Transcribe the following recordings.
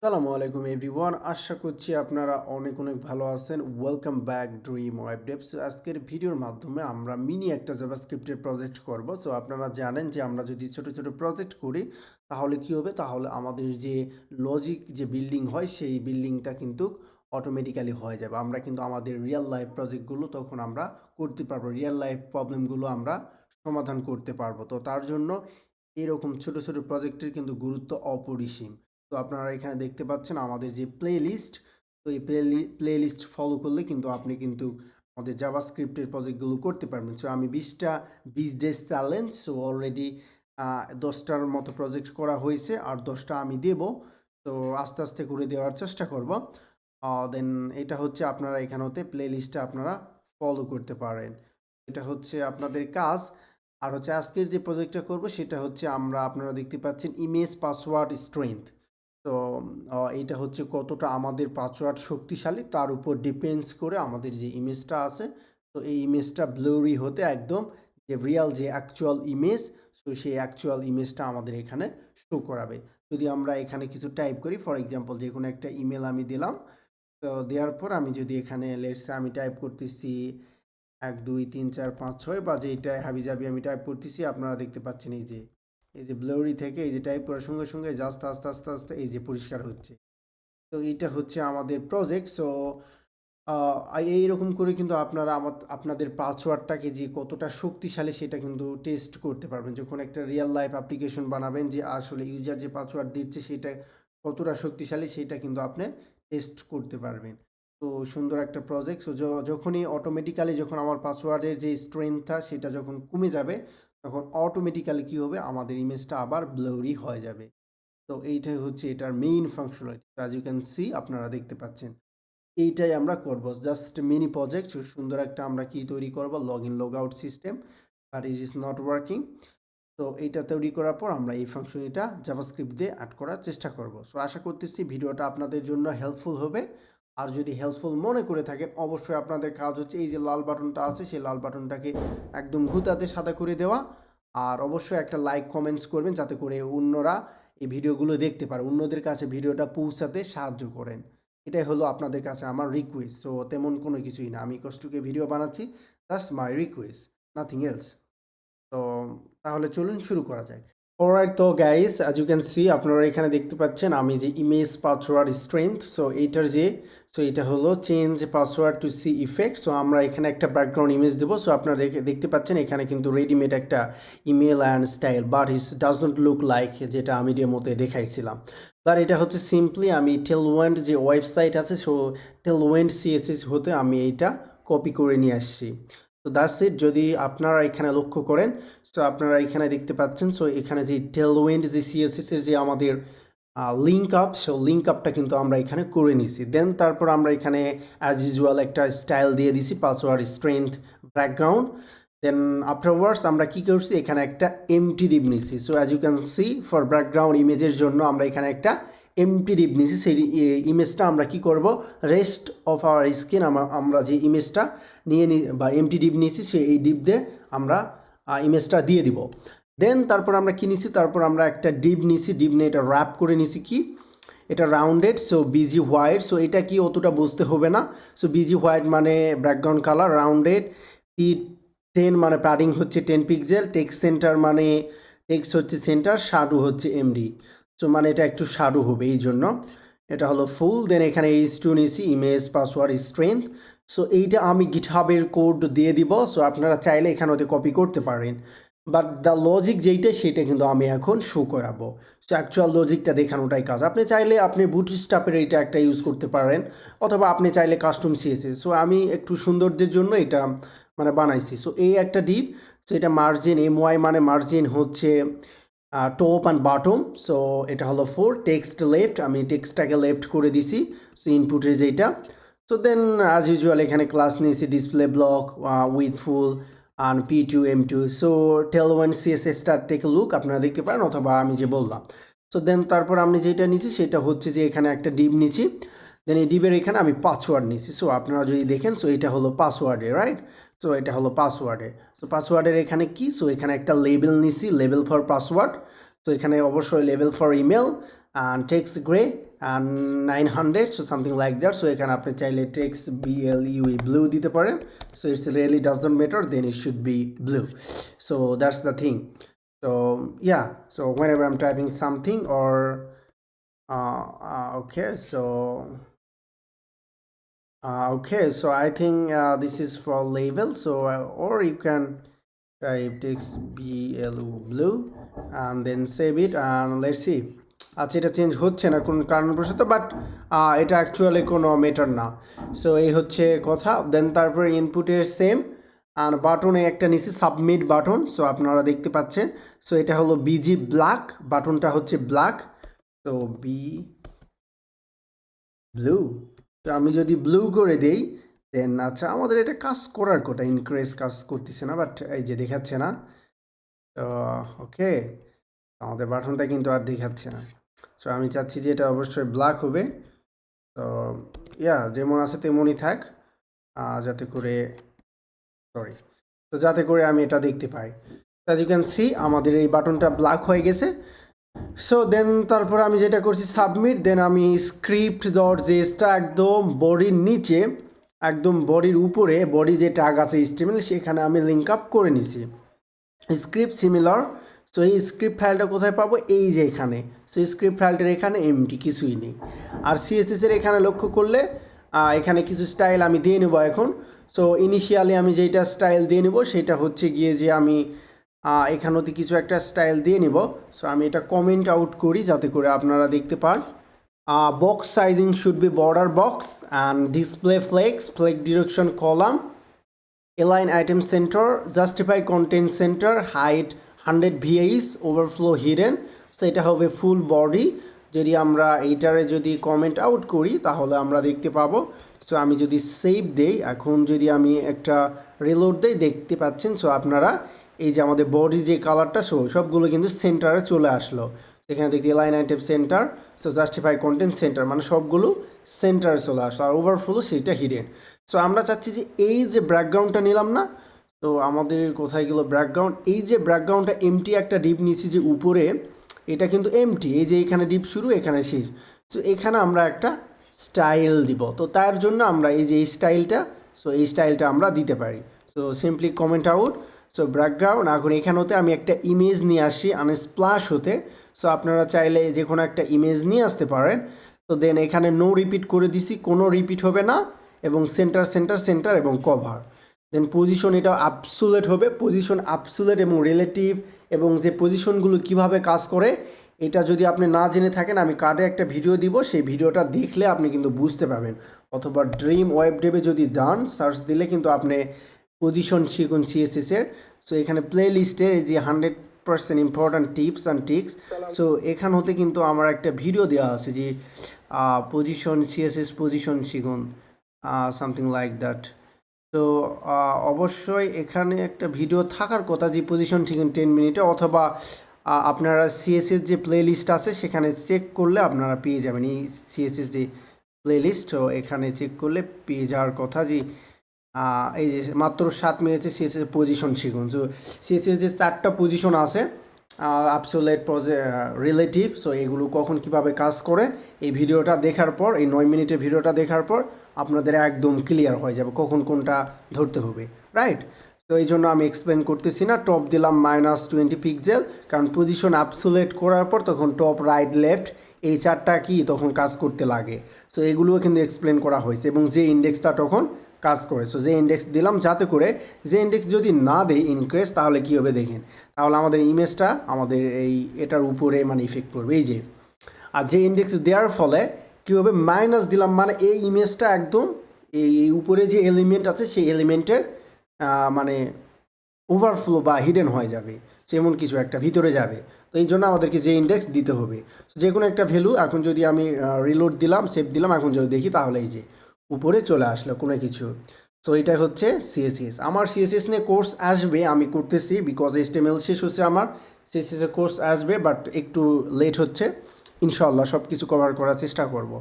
আসসালামু আলাইকুম এভরিওয়ান, আশা করছি আপনারা অনেক অনেক ভালো আছেন। Welcome back Dream Web Devs. আজকের ভিডিওর মাধ্যমে আমরা মিনি একটা জাভাস্ক্রিপ্টের প্রজেক্ট করব। সো আপনারা জানেন যে আমরা যদি ছোট ছোট প্রজেক্ট করি তাহলে কি হবে, তাহলে আমাদের যে লজিক যে বিল্ডিং হয় সেই বিল্ডিংটা কিন্তু অটোমেটিক্যালি হয়ে যাবে। আমরা কিন্তু আমাদের রিয়েল লাইফ প্রজেক্টগুলো তখন আমরা করতে পারবো, রিয়েল লাইফ প্রবলেমগুলো আমরা সমাধান করতে পারবো। তো তার জন্য এরকম ছোট ছোট প্রজেক্টের কিন্তু গুরুত্ব অপরিসীম। তো আপনারা এখানে দেখতে পাচ্ছেন আমাদের যে প্লে লিস্ট। তো এই প্লে লিস্ট ফলো করলে কিন্তু আপনি কিন্তু আমাদের জাভাস্ক্রিপ্টের প্রজেক্টগুলো করতে পারবেন। সো আমি 20 ডেজ চ্যালেঞ্জ, সো অলরেডি 10টার মতো প্রজেক্ট করা হয়েছে, আর 10টা আমি দেব। তো আস্তে আস্তে করে দেওয়ার চেষ্টা করব। দেন এটা হচ্ছে আপনারা এখানে হতে প্লে লিস্টটা আপনারা ফলো করতে পারেন। এটা হচ্ছে আপনাদের কাজ। আর হচ্ছে আজকের যে প্রজেক্টটা করব সেটা হচ্ছে আপনারা দেখতে পাচ্ছেন ইমেজ পাসওয়ার্ড স্ট্রেংথ। তো এইটা হচ্ছে কতটা আমাদের পাসওয়ার্ড শক্তিশালী তার উপর ডিপেন্ডস করে আমাদের যে ইমেজটা আছে, তো এই ইমেজটা ব্লুরি হতে একদম যে রিয়াল যে অ্যাকচুয়াল ইমেজ, তো সেই অ্যাকচুয়াল ইমেজটা আমাদের এখানে শো করাবে। যদি আমরা এখানে কিছু টাইপ করি, ফর এক্সাম্পল যে কোনো একটা ইমেল আমি দিলাম। তো দেওয়ার পর আমি যদি এখানে লেটসে আমি টাইপ করতেছি 1 2 3 4 5 6 বা যেইটা হাবিজাবি আমি টাইপ করতেছি, আপনারা দেখতে পাচ্ছেন এই যে ব্লাউরি থেকে এই যে টাইপ করার সঙ্গে সঙ্গে জাস্ট আস্তে আস্তে আস্তে এই যে পরিষ্কার হচ্ছে। তো এইটা হচ্ছে আমাদের প্রজেক্ট। সো এইরকম করে কিন্তু আপনারা আপনাদের পাসওয়ার্ডটাকে যে কতটা শক্তিশালী সেটা কিন্তু টেস্ট করতে পারবেন। যখন একটা রিয়েল লাইফ অ্যাপ্লিকেশন বানাবেন যে আসলে ইউজার যে পাসওয়ার্ড দিচ্ছে সেটা কতটা শক্তিশালী সেটা কিন্তু আপনি টেস্ট করতে পারবেন। তো সুন্দর একটা প্রজেক্ট। সো যখনই অটোমেটিক্যালি যখন আমার পাসওয়ার্ডের যে স্ট্রেংথটা সেটা যখন কমে যাবে, তখন অটোমেটিক্যালি কী হবে, আমাদের ইমেজটা আবার ব্লাউরি হয়ে যাবে। তো এইটাই হচ্ছে এটার main functionality. As you can see, আপনারা দেখতে পাচ্ছেন এইটাই আমরা করব। জাস্ট মিনি প্রজেক্ট, সুন্দর একটা আমরা কি তৈরি করব, log in log out system, আর ইট ইজ নট ওয়ার্কিং। তো এইটা তৈরি করার পর আমরা এই ফাংশনটা জাভাস্ক্রিপ্ট দিয়ে অ্যাড করার চেষ্টা করব। সো আশা করতেছি ভিডিওটা আপনাদের জন্য হেল্পফুল হবে। আর যদি হেল্পফুল মনে করে থাকেন, অবশ্যই আপনাদের কাজ হচ্ছে এই যে লাল বাটনটা আছে সেই লাল বাটনটাকে একদম ঘুতাতে সাদা করে দেওয়া। আর অবশ্যই একটা লাইক কমেন্টস করবেন যাতে করে অন্যরা এই ভিডিওগুলো দেখতে পারে, অন্যদের কাছে ভিডিওটা পৌঁছাতে সাহায্য করেন। এটাই হলো আপনাদের কাছে আমার রিকোয়েস্ট। সো তেমন কোনো কিছুই না, আমি কষ্টকে ভিডিও বানাচ্ছি, that's my request, nothing else. তো তাহলে চলুন শুরু করা যাক। অলরাইট, তো guys as you can see, আপনারা এখানে দেখতে পাচ্ছেন আমি যে ইমেজ পাসওয়ার্ড স্ট্রেংথ, সো এইটার যে এটা হলো change password to see effect. So আমরা এখানে একটা ব্যাকগ্রাউন্ড ইমেজ দেবো। সো আপনারা দেখতে পাচ্ছেন এখানে কিন্তু রেডিমেড একটা email and style, but is does not look like যেটা আমি ডেমোতে দেখাইছিলাম। বাট এটা হচ্ছে সিম্পলি আমি টেলওয়েন্ড যে ওয়েবসাইট আছে, সো টেলওয়েন্ড সিএসএস হতে আমি এইটা কপি করে নিয়ে আসছি। তো দ্যাটস ইট। যদি আপনারা এখানে লক্ষ্য করেন, সো আপনারা এখানে দেখতে পাচ্ছেন, সো এখানে যে টেলউইন্ড যে সিএসএস এর যে আমাদের লিঙ্ক আপ, সো লিঙ্ক আপটা কিন্তু আমরা এখানে করে নিছি। দেন তারপর আমরা এখানে অ্যাজ ইউজুয়াল একটা স্টাইল দিয়ে দিছি, password strength background. Then afterwards আমরা কী করছি, এখানে একটা এমটি ডিভ নিছি। So as you can see, for background ইমেজের জন্য আমরা এখানে একটা এমটি ডিভ নিছি। সেই ইমেজটা আমরা কি করব, রেস্ট অফ আওয়ার স্ক্রিন আমরা যে ইমেজটা নিয়ে বা এমটি ডিভ নিয়েছি সেই ডিভ দিয়ে আমরা ইমেজটা দিয়ে দিব। দেন তারপর আমরা কী নিছি, তারপর আমরা একটা ডিভ নিছি, ডিভ নিয়ে এটা র্যাপ করে নিছি কি, এটা rounded, so busy white. So এটা কি অতটা বুঝতে হবে না। সো বিজি হোয়াইট মানে ব্যাকগ্রাউন্ড কালার, রাউন্ডেড P10 মানে প্যাডিং হচ্ছে 10 পিক্সেল, টেক্সট সেন্টার মানে টেক্সট হচ্ছে সেন্টার, শাডো হচ্ছে এমডি। সো মানে এটা একটু শাডো হবে, এই জন্য এটা হলো ফুল। দেন এখানে H2 নিছি, ইমেজ পাসওয়ার্ড স্ট্রেংথ। সো এইটা আমি গিটহাবের কোড দিয়ে দিব। সো আপনারা চাইলে এখানে ওতে কপি করতে পারেন, বাট দ্য লজিক যেইটা সেটা কিন্তু আমি এখন শো করাবো। সো অ্যাকচুয়াল লজিকটা দেখানোটাই কাজ। আপনি চাইলে আপনি বুটস্ট্র্যাপের এইটা একটা ইউজ করতে পারেন, অথবা আপনি চাইলে কাস্টম সিএসএস। সো আমি একটু সৌন্দর্যের জন্য এটা মানে বানাইছি। সো এই একটা ডিপ। সো এটা মার্জিন MY মানে মার্জিন হচ্ছে টপ অ্যান্ড বটম। সো এটা হলো 4 টেক্সট লেফট, আমি টেক্সটটাকে লেফট করে দিছি। সো ইনপুটের যেটা। সো দেন অ্যাজ ইউজুয়াল এখানে ক্লাস নিয়েছি ডিসপ্লে ব্লক উইথ ফুল আর P2 M2। সো টেলওয়েন সিএসএসটা টেক লুক আপনারা দেখতে পারেন, অথবা আমি যে বললাম। সো দেন তারপর আমি যেটা নিচ্ছি সেটা হচ্ছে যে এখানে একটা ডিপ নিচ্ছি। দেন এই ডিপের এখানে আমি পাসওয়ার্ড নিচ্ছি। সো আপনারা যদি দেখেন, সো এটা হলো পাসওয়ার্ডে, রাইট। সো এটা হলো পাসওয়ার্ডে। সো পাসওয়ার্ডের এখানে কি, সো এখানে একটা লেবেল নিছি, লেবেল ফর পাসওয়ার্ড। তো এখানে অবশ্যই label for email, and text gray and 900, so something like that. So এখানে আপনি চাইলে text blue blue দিতে পারেন, so it really doesn't matter, then it should be blue. So that's the thing. So yeah, so whenever I'm typing something or okay, so okay, so I think this is for label. So or you can type text blue and then save it and let's see. আচ্ছা, এটা change হচ্ছে না কোন কারণবশত, but এটা actually কোনো মেটার না। So এই হচ্ছে কথা। দেন তারপরে ইনপুটের সেম, আর বাটনে একটা নিচে সাবমিট বাটন, সো আপনারা দেখতে পাচ্ছেন। সো এটা হলো বিজি ব্ল্যাক, বাটনটা হচ্ছে ব্ল্যাক, তো বি ব্লু। তো আমি যদি ব্লু করে দেই দেন, আচ্ছা আমাদের এটা কাজ করার কথা, ইনক্রিজ কাজ করতেছে না, বাট এই যে দেখাচ্ছে না। তো ওকে, আমাদের বাটনটা কিন্তু আর দেখাচ্ছে না। সো আমি চাচ্ছি যে এটা অবশ্যই ব্ল্যাক হবে। তো ইয়া, যেমন আছে তেমনই থাক, যাতে করে যাতে করে আমি এটা দেখতে পাই। অ্যাজ ইউ ক্যান সি আমাদের এই বাটনটা ব্ল্যাক হয়ে গেছে। সো দেন তারপর আমি যেটা করছি সাবমিট, দেন আমি স্ক্রিপ্ট ডট জেসটা একদম বডির নিচে, একদম বডির উপরে, বডি যে ট্যাগ আছে HTML সেখানে আমি লিঙ্ক আপ করে নিছি স্ক্রিপ্ট সিমিলার। সো এই স্ক্রিপ্ট ফাইলটা কোথায় পাবো, এই যে এখানে। সো স্ক্রিপ্ট ফাইলটার এখানে এমটি, কিছুই নেই। আর সিএসএসের এখানে লক্ষ্য করলে এখানে কিছু স্টাইল আমি দিয়ে নেবো এখন। সো ইনিশিয়ালি আমি যেটা স্টাইল দিয়ে নেবো সেটা হচ্ছে গিয়ে যে আমি এখানেতে কিছু একটা স্টাইল দিয়ে নিব। সো আমি এটা কমেন্ট আউট করি যাতে করে আপনারা দেখতে পান। Box sizing should be border box and display flex direction column, align item center, justify content center, height 100 VAs, overflow hidden. So এটা হবে ফুল বডি। যদি আমরা এইটারে যদি কমেন্ট আউট করি তাহলে আমরা দেখতে পাবো। সো আমি যদি সেভ দেই, এখন যদি আমি একটা রিলোড দেই, দেখতে পাচ্ছেন। সো আপনারা এই যে আমাদের বডি যে কালারটা, সবগুলো কিন্তু সেন্টারে চলে আসলো। এখানে দেখতে line item centre, so justify content centre, মানে সবগুলো সেন্টারে চলে আসলো, আর ওভারফ্লো সেটা হিডেন। সো আমরা চাচ্ছি যে এই যে ব্যাকগ্রাউন্ডটা নিলাম না, তো আমাদের কোথায় গেল ব্যাকগ্রাউন্ড, এই যে ব্যাকগ্রাউন্ডটা এমটি একটা ডিপ নিচ্ছি যে উপরে, এটা কিন্তু এমটি, এই যে এখানে ডিপ শুরু এখানে শেষ। সো এখানে আমরা একটা স্টাইল দিব, তো তার জন্য আমরা এই যে এই স্টাইলটা, সো এই স্টাইলটা আমরা দিতে পারি। So simply comment out, so background. এখন এখানে হতে আমি একটা ইমেজ নিয়ে আসি স্প্লাশ হতে। সো আপনারা চাইলে যে কোনো একটা ইমেজ নিয়ে আসতে পারেন। তো দেন এখানে নো রিপিট করে দিছি, কোনো রিপিট হবে না, এবং সেন্টার সেন্টার সেন্টার এবং কভার। দেন পজিশন, এটা অ্যাবসোলেট হবে, পজিশন অ্যাবসোলেট এবং রিলেটিভ, এবং যে পজিশনগুলো কিভাবে কাজ করে এটা যদি আপনি না জেনে থাকেন, আমি কার্ডে একটা ভিডিও দিব, সেই ভিডিওটা দেখলে আপনি কিন্তু বুঝতে পারবেন। অথবা ড্রিম ওয়েব ডেভে যদি ডান সার্চ দিলে কিন্তু আপনি পজিশন শিখুন সিএসএসের। সো এখানে প্লে লিস্টের এই যে 100% important tips and tricks, so এখান হতে কিন্তু আমার একটা ভিডিও দেওয়া আছে যে পজিশন সিএসএস পজিশন শিখুন, সামথিং লাইক দ্যাট। তো অবশ্যই এখানে একটা ভিডিও থাকার কথা যে পজিশন শিখুন 10 মিনিটে, অথবা আপনারা সিএসএস যে প্লে লিস্ট আছে সেখানে চেক করলে আপনারা পেয়ে যাবেন এই সিএসএস যে প্লে লিস্ট। তো এখানে চেক করলে পেয়ে যাওয়ার কথা যে এই যে মাত্র 7 মিনিটে সিএসএস পজিশন শিখুন। সো সিএসএস যে 4টা পজিশন আছে, অ্যাবসোলেট, রিলেটিভ, সো এগুলো কখন কিভাবে কাজ করে এই ভিডিওটা দেখার পর, এই 9 মিনিটের ভিডিওটা দেখার পর আপনাদের একদম ক্লিয়ার হয়ে যাবে কখন কোনটা ধরতে হবে, রাইট? তো এই জন্য আমি এক্সপ্লেন করতেছি না। টপ দিলাম -20 পিক্সেল, কারণ পজিশন অ্যাবসোলেট করার পর তখন টপ, রাইট, লেফট এই 4টা কি তখন কাজ করতে লাগে। সো এগুলোও কিন্তু এক্সপ্লেন করা হয়েছে, এবং যে ইন্ডেক্সটা তখন কাজ করে। সো যে ইন্ডেক্স দিলাম, যাতে করে যে ইন্ডেক্স যদি না দেয় ইনক্রিজ, তাহলে কী হবে দেখেন, তাহলে আমাদের ইমেজটা আমাদের এটার উপরে মানে ইফেক্ট পড়বে এই যে। আর যে ইন্ডেক্স দেওয়ার ফলে কী হবে, মাইনাস দিলাম মানে এই ইমেজটা একদম এই উপরে যে এলিমেন্ট আছে সেই এলিমেন্টের মানে ওভারফ্লো বা হিডেন হয়ে যাবে, সেমন কিছু একটা ভিতরে যাবে। তো এই জন্য আমাদেরকে যে ইন্ডেক্স দিতে হবে, যে কোনো একটা ভ্যালু। এখন যদি আমি রিলোড দিলাম, সেভ দিলাম, এখন যদি দেখি তাহলে এই যে উপরে চলে আসলো কোনো কিছু। সো এটা হচ্ছে সিএসএস। আমার সিএসএস নিয়ে কোর্স আসবে, আমি করতেছি, বিকজ HTML শেষ হচ্ছে আমার, সিএসএসের কোর্স আসবে, বাট একটু লেট হচ্ছে। ইনশাল্লাহ সব কিছু কভার করার চেষ্টা করব।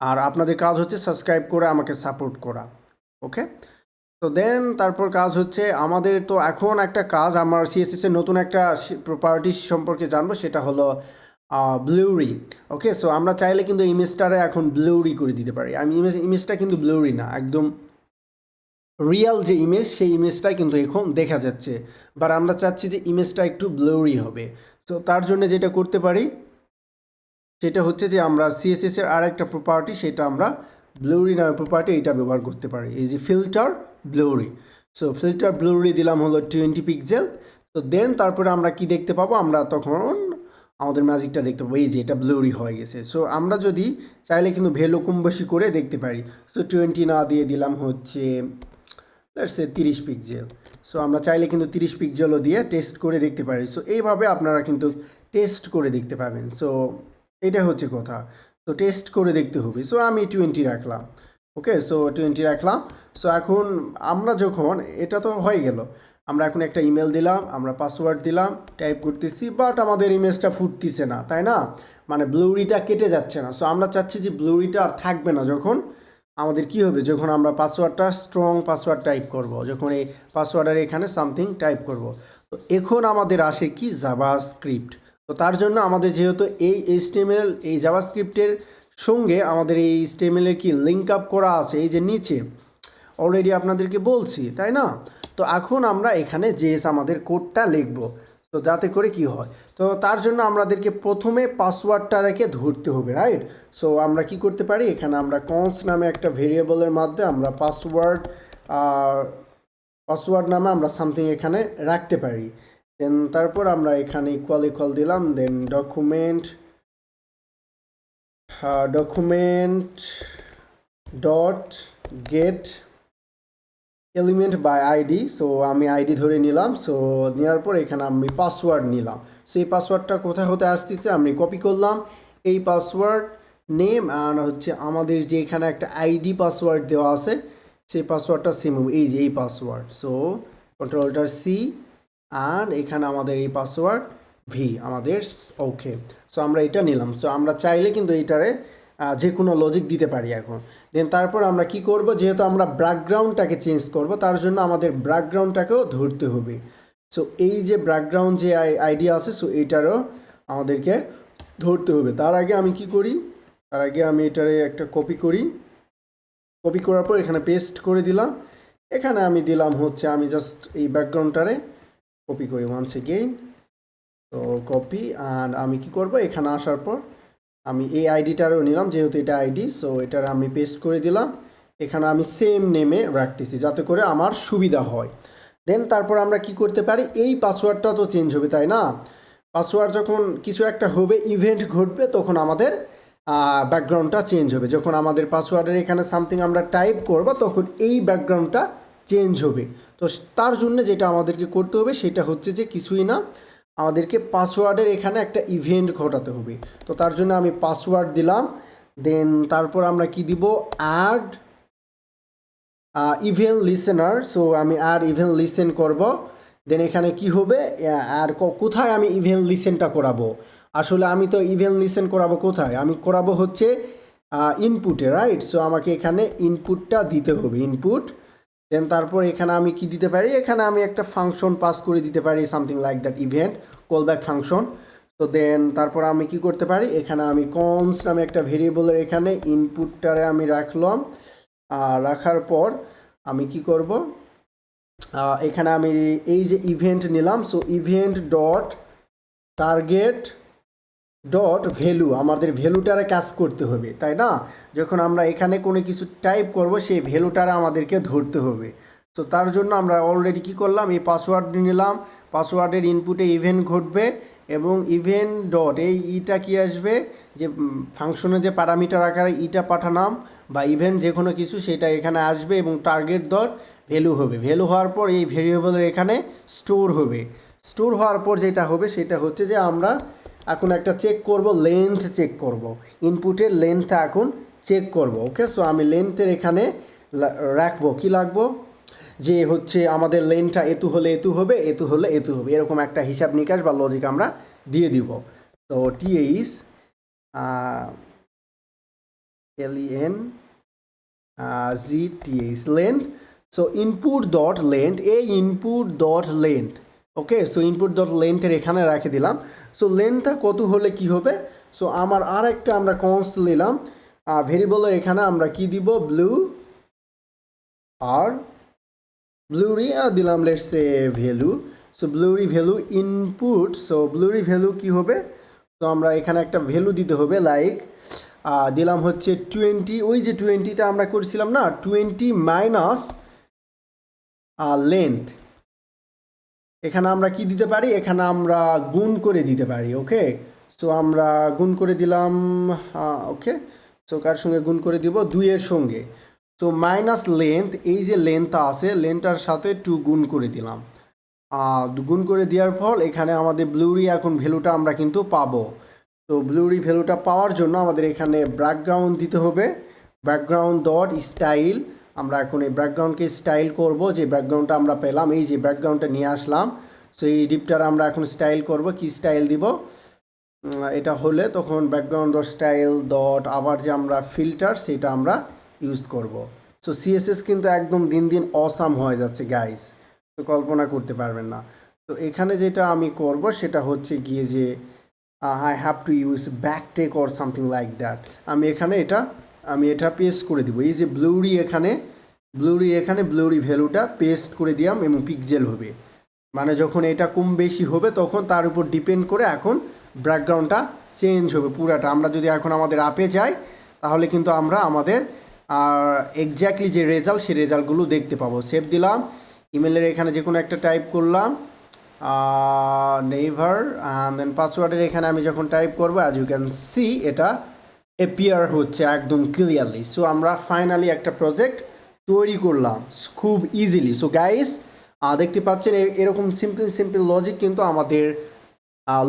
আর আপনাদের কাজ হচ্ছে সাবস্ক্রাইব করে আমাকে সাপোর্ট করা, ওকে? তো দেন তারপর কাজ হচ্ছে আমাদের, তো এখন একটা কাজ, আমার সিএসএসের নতুন একটা প্রপার্টি সম্পর্কে জানবো, সেটা হলো ব্লুরি। ওকে, সো আমরা চাইলে কিন্তু ইমেজটারে এখন ব্লুরি করে দিতে পারি। আমি ইমেজটা কিন্তু ব্লুরি না, একদম রিয়েল যে ইমেজ সেই ইমেজটাই কিন্তু এখন দেখা যাচ্ছে, বাট আমরা চাচ্ছি যে ইমেজটা একটু ব্লুরি হবে। তো তার জন্য যেটা করতে পারি সেটা হচ্ছে যে আমরা সিএসএস এর আর একটা প্রপার্টি, সেটা আমরা ব্লুরি নামে প্রপার্টি, এটা ব্যবহার করতে পারি। এই যে ফিল্টার ব্লুরি, সো ফিল্টার ব্লুরি দিলাম হলো 20 পিক্সেল। তো দেন তারপরে আমরা কি দেখতে পাবো, আমরা তখন আমাদের ম্যাজিকটা দেখতে পাবো, এই যে এটা ব্লুরি হয়ে গেছে। সো আমরা যদি চাইলে কিন্তু ভ্যালু কম বেশি করে দেখতে পারি। সো 20 না দিয়ে দিলাম হচ্ছে লেটস সে 30 পিক্সেল। সো আমরা চাইলে কিন্তু 30 পিক্সেলও দিয়ে টেস্ট করে দেখতে পারি। সো এইভাবে আপনারা কিন্তু টেস্ট করে দেখতে পাবেন। সো এটা হচ্ছে কথা। তো টেস্ট করে দেখতে হবে। সো আমি 20 রাখলাম। ওকে, সো 20 রাখলাম। সো এখন আমরা যখন এটা তো হয়ে গেল, আমরা এখন একটা ইমেল দিলাম, আমরা পাসওয়ার্ড দিলাম, টাইপ করতেছি, বাট আমাদের ইমেজটা ফুটতেছে না, তাই না? মানে ব্লুরিটা কেটে যাচ্ছে না। সো আমরা চাচ্ছি যে ব্লুরিটা আর থাকবে না। যখন আমাদের কি হবে, যখন আমরা পাসওয়ার্ডটা স্ট্রং পাসওয়ার্ড টাইপ করব, যখন এই পাসওয়ার্ডের এখানে সামথিং টাইপ করব, তো এখন আমাদের আসে কি জাভাস্ক্রিপ্ট। তো তার জন্য আমাদের যেহেতু এই এইচটিএমএল, এই জাভাস্ক্রিপ্টের সঙ্গে আমাদের এই এইচটিএমএল এর কি লিঙ্ক আপ করা আছে, এই যে নিচে অলরেডি আপনাদেরকে বলছি, তাই না? তো এখন আমরা এখানে জেএস আমাদের কোডটা লিখব, তো যাতে করে কি হয়। তো তার জন্য আমাদেরকে প্রথমে পাসওয়ার্ডটা রেখে ধরতে হবে, রাইট? সো আমরা কি করতে পারি, এখানে আমরা কনস নামে একটা ভেরিয়েবলের মাধ্যমে আমরা পাসওয়ার্ড নামে আমরা সামথিং এখানে রাখতে পারি। দেন তারপর আমরা এখানে ইকুয়াল দিলাম, then document dot get element by ID. So আমি আইডি ধরে নিলাম। সো নেওয়ার পর এখানে আমি পাসওয়ার্ড নিলাম। সেই পাসওয়ার্ডটা কোথায় হতে আসতেছে, আমি কপি করলাম এই পাসওয়ার্ড নেম, আর হচ্ছে আমাদের যে এখানে একটা আইডি পাসওয়ার্ড দেওয়া আছে, সেই পাসওয়ার্ডটা সেম হবে, এই যে এই পাসওয়ার্ড। সো কন্ট্রোলটার সি, আর এখানে আমাদের এই পাসওয়ার্ড ভি আমাদের। ওকে, সো আমরা এটা নিলাম। সো আমরা চাইলে কিন্তু এইটারে যে কোনো লজিক দিতে পারি এখন। দেন তারপর আমরা কি করব, যেহেতু আমরা ব্যাকগ্রাউন্ডটাকে চেঞ্জ করব, তার জন্য আমাদের ব্যাকগ্রাউন্ডটাকেও ধরতে হবে। সো এই যে ব্যাকগ্রাউন্ড যে আইডিয়া আছে, সো এইটারও আমাদেরকে ধরতে হবে। তার আগে আমি কি করি, তার আগে আমি এটারে একটা কপি করি। কপি করার পর এখানে পেস্ট করে দিলাম। এখানে আমি দিলাম হচ্ছে, আমি জাস্ট এই ব্যাকগ্রাউন্ডটারে কপি করি ওয়ান্স এগেইন। তো কপি, আর আমি কি করব, এখানে আসার পর আমি এই আইডিটারও নিলাম, যেহেতু এটা আইডি। সো এটার আমি পেস্ট করে দিলাম। এখানে আমি সেম নেমে রাখতেছি যাতে করে আমার সুবিধা হয়। দেন তারপর আমরা কি করতে পারি, এই পাসওয়ার্ডটা তো চেঞ্জ হবে, তাই না? পাসওয়ার্ড যখন কিছু একটা হবে, ইভেন্ট ঘটবে, তখন আমাদের ব্যাকগ্রাউন্ডটা চেঞ্জ হবে। যখন আমাদের পাসওয়ার্ডের এখানে সামথিং আমরা টাইপ করব, তখন এই ব্যাকগ্রাউন্ডটা চেঞ্জ হবে। তো তার জন্য যেটা আমাদেরকে করতে হবে সেটা হচ্ছে যে কিছুই না, আমাদেরকে পাসওয়ার্ডের এখানে একটা ইভেন্ট ঘটাতে হবে। তো তার জন্য আমি পাসওয়ার্ড দিলাম। দেন তারপর আমরা কি দিব, অ্যাড ইভেন্ট লিসেনার। সো আমি অ্যাড ইভেন্ট লিসেন করব। দেন এখানে কি হবে, আর কোথায় আমি ইভেন্ট লিসেনটা করাবো, আসলে আমি তো ইভেন্ট লিসেন করাবো কোথায়, আমি করাবো হচ্ছে ইনপুটে, রাইট? সো আমাকে এখানে ইনপুটটা দিতে হবে, ইনপুট। দেন তারপর এখানে আমি কি দিতে পারি, এখানে আমি একটা ফাংশন পাস করে দিতে পারি, something like that, event callback function. তো দেন তারপর আমি কি করতে পারি, এখানে আমি কনস নামে একটা ভেরিয়েবলের এখানে ইনপুটটারে আমি রাখলাম। রাখার পর আমি কি করব, এখানে আমি এই যে ইভেন্ট নিলাম। So event dot target dot value, আমাদের ভ্যালুটারে কাজ করতে হবে, তাই না? যখন আমরা এখানে কোনো কিছু টাইপ করব, সেই ভ্যালুটারে আমাদেরকে ধরতে হবে। তো তার জন্য আমরা অলরেডি কি করলাম, এই পাসওয়ার্ড নিলাম, পাসওয়ার্ডের ইনপুটে ইভেন্ট ঘটবে, এবং ইভেন্ট ডট এই ইটা কি আসবে, যে ফাংশনে যে প্যারামিটার আকারে ইটা পাঠালাম বা ইভেন্ট যে কোনো কিছু, সেটা এখানে আসবে, এবং টার্গেট ডট ভ্যালু হবে। ভ্যালু হওয়ার পর এই ভেরিয়েবলের এখানে স্টোর হবে। স্টোর হওয়ার পর যেটা হবে সেটা হচ্ছে যে আমরা এখন একটা চেক করব, লেন্থ চেক করব, ইনপুটের লেন্থটা এখন চেক করব। ওকে, সো আমি লেন্থের এখানে রাখবো, কি লাগবো, যে হচ্ছে আমাদের লেন্থটা এতু হলে এতু হবে, এতু হলে এতু হবে, এরকম একটা হিসাব নিকাশ বা লজিক আমরা দিয়ে দিব। তো T H LEN ZTH length. So input dot length, এই input dot length okay, so input dot লেন্থের এখানে রেখে দিলাম। সো লেন্থটা কত হলে কি হবে, সো আমার আর একটা আমরা কনস্ট নিলাম ভেরিয়েবলের এখানে আমরা কি দিব, ব্লু আর ব্লুরি দিলাম let's say value. So blurry value input, so blurry value কি হবে, তো আমরা এখানে একটা ভ্যালু দিতে হবে লাইক দিলাম হচ্ছে 20, ওই যে 20টা আমরা করেছিলাম না, 20 মাইনাস লেন্থ। এখানে আমরা কি দিতে পারি, এখানে আমরা গুণ করে দিতে পারি। ওকে, সো আমরা গুণ করে দিলাম। ওকে, সো কার সঙ্গে গুণ করে দিব, 2-এর সঙ্গে। সো মাইনাস লেন্থ, এই যে লেন্থটা আছে লেন্থটার সাথে 2 গুণ করে দিলাম। গুণ করে দেওয়ার ফল এখানে আমাদের ব্লুরি এখন ভ্যালুটা আমরা কিন্তু পাবো। তো ব্লুরি ভ্যালুটা পাওয়ার জন্য আমাদের এখানে ব্যাকগ্রাউন্ড দিতে হবে, ব্যাকগ্রাউন্ড ডট স্টাইল। আমরা এখন এই ব্যাকগ্রাউন্ডকে স্টাইল করব, যে ব্যাকগ্রাউন্ডটা আমরা পেলাম, এই যে ব্যাকগ্রাউন্ডটা নিয়ে আসলাম। সো এই ডিপটার আমরা এখন স্টাইল করব, কি স্টাইল দিব, এটা হলে তখন ব্যাকগ্রাউন্ড ডট স্টাইল ডট আবার যে আমরা ফিল্টার সেটা আমরা ইউজ করব। সো সিএসএস কিন্তু একদম দিন দিন অসাম হয়ে যাচ্ছে গাইস, তো কল্পনা করতে পারবেন না। তো এখানে যেটা আমি করব সেটা হচ্ছে গিয়ে যে I have to use back tech or something like that. আমি এটা পেস্ট করে দিব, এই যে ব্লুরি এখানে ব্লুরি ভ্যালুটা পেস্ট করে দিলাম এবং পিক্সেল হবে, মানে যখন এটা কম বেশি হবে তখন তার উপর ডিপেন্ড করে এখন ব্যাকগ্রাউন্ডটা চেঞ্জ হবে পুরাটা। আমরা যদি এখন আমাদের অ্যাপে যাই তাহলে কিন্তু আমরা আমাদের এক্স্যাক্টলি যে রেজাল্ট সেই রেজাল্টগুলো দেখতে পাবো। সেভ দিলাম, ইমেলের এখানে যে কোনো একটা টাইপ করলাম নেভার, অ্যান্ড দেন পাসওয়ার্ডের এখানে আমি যখন টাইপ করবো অ্যাজ ইউ ক্যান সি এটা অ্যাপিয়ার হচ্ছে একদম ক্লিয়ারলি। সো আমরা ফাইনালি একটা প্রজেক্ট তৈরি করলাম খুব ইজিলি। সো গাইস দেখতে পাচ্ছেন এরকম সিম্পল লজিক কিন্তু আমাদের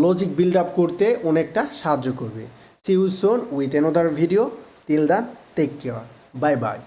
লজিক বিল্ড আপ করতে অনেকটা সাহায্য করবে। See you soon with another video, till then take care, bye by.